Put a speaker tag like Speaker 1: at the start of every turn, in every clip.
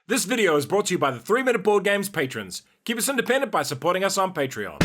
Speaker 1: This video is brought to you by the 3 Minute Board Games patrons. Keep us independent by supporting us on Patreon.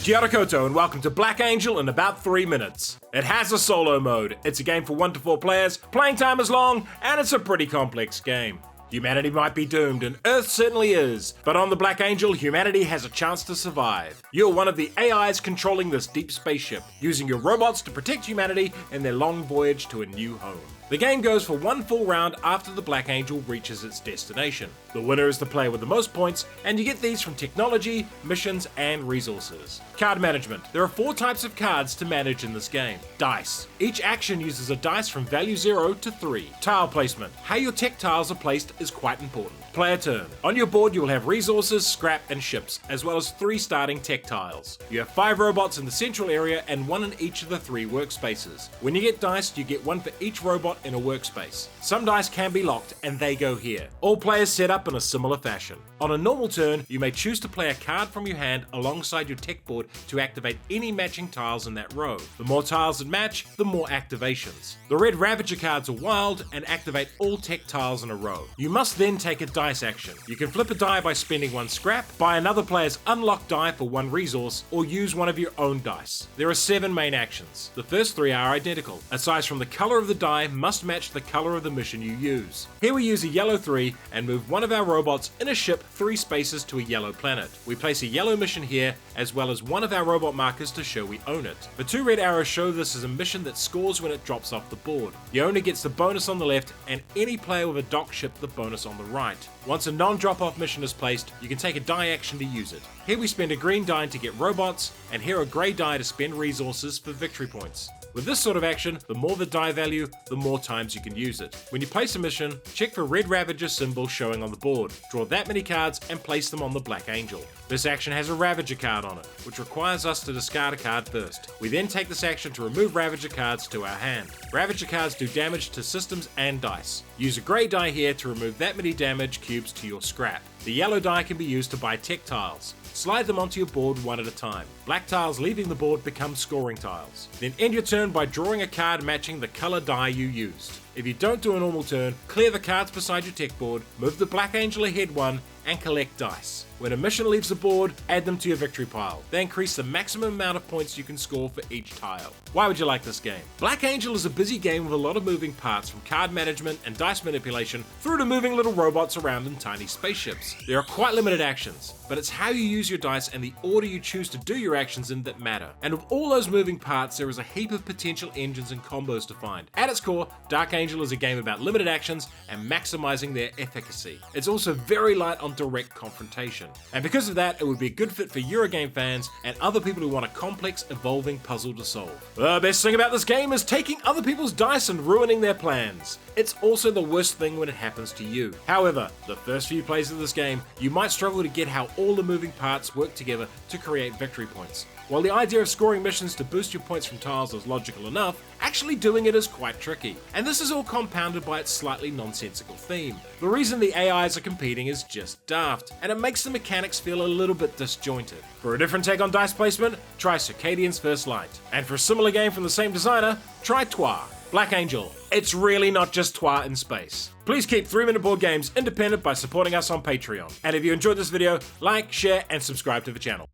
Speaker 1: Kia ora koutou and welcome to Black Angel in about 3 minutes. It has a solo mode, it's a game for 1 to 4 players, playing time is long, and it's a pretty complex game. Humanity might be doomed, and Earth certainly is, but on the Black Angel, humanity has a chance to survive. You're one of the AIs controlling this deep spaceship, using your robots to protect humanity in their long voyage to a new home. The game goes for 1 full round after the Black Angel reaches its destination. The winner is the player with the most points, and you get these from technology, missions, and resources. Card management. There are 4 types of cards to manage in this game. Dice. Each action uses a dice from value 0 to 3. Tile placement. How your tech tiles are placed is quite important. Player turn. On your board you will have resources, scrap, and ships, as well as 3 starting tech tiles. You have 5 robots in the central area and 1 in each of the 3 workspaces. When you get dice, you get 1 for each robot in a workspace. Some dice can be locked and they go here. All players set up in a similar fashion. On a normal turn, you may choose to play a card from your hand alongside your tech board to activate any matching tiles in that row. The more tiles that match, the more activations. The red Ravager cards are wild and activate all tech tiles in a row. You must then take a dice action. You can flip a die by spending 1 scrap, buy another player's unlocked die for 1 resource, or use one of your own dice. There are 7 main actions. The first 3 are identical. Aside from the color of the die must match the color of the mission you use. Here we use a yellow 3 and move one of our robots in a ship 3 spaces to a yellow planet. We place a yellow mission here as well as one of our robot markers to show we own it. The 2 red arrows show this is a mission that scores when it drops off the board. The owner gets the bonus on the left and any player with a dock ship the bonus on the right. Once a non-drop-off mission is placed, you can take a die action to use it. Here we spend a green die to get robots, and here a grey die to spend resources for victory points. With this sort of action, the more the die value, the more times you can use it. When you place a mission, check for red Ravager symbol showing on the board. Draw that many cards and place them on the Black Angel. This action has a Ravager card on it, which requires us to discard a card first. We then take this action to remove Ravager cards to our hand. Ravager cards do damage to systems and dice. Use a grey die here to remove that many damage cubes to your scrap. The yellow die can be used to buy tech tiles. Slide them onto your board 1 at a time. Black tiles leaving the board become scoring tiles. Then end your turn by drawing a card matching the color die you used. If you don't do a normal turn, clear the cards beside your tech board, move the Black Angel ahead 1, and collect dice. When a mission leaves the board, add them to your victory pile. They increase the maximum amount of points you can score for each tile. Why would you like this game? Black Angel is a busy game with a lot of moving parts, from card management and dice manipulation through to moving little robots around in tiny spaceships. There are quite limited actions, but it's how you use your dice and the order you choose to do your actions in that matter. And with all those moving parts, there is a heap of potential engines and combos to find. At its core, Dark Angel is a game about limited actions and maximizing their efficacy. It's also very light on direct confrontation. And because of that, it would be a good fit for Eurogame fans and other people who want a complex, evolving puzzle to solve. The best thing about this game is taking other people's dice and ruining their plans. It's also the worst thing when it happens to you. However, the first few plays of this game, you might struggle to get how all the moving parts work together to create victory points. While the idea of scoring missions to boost your points from tiles is logical enough, actually doing it is quite tricky. And this is all compounded by its slightly nonsensical theme. The reason the AIs are competing is just daft, and it makes the mechanics feel a little bit disjointed. For a different take on dice placement, try Circadian's First Light. And for a similar game from the same designer, try Trois. Black Angel. It's really not just Trois in space. Please keep 3 Minute Board Games independent by supporting us on Patreon. And if you enjoyed this video, like, share, and subscribe to the channel.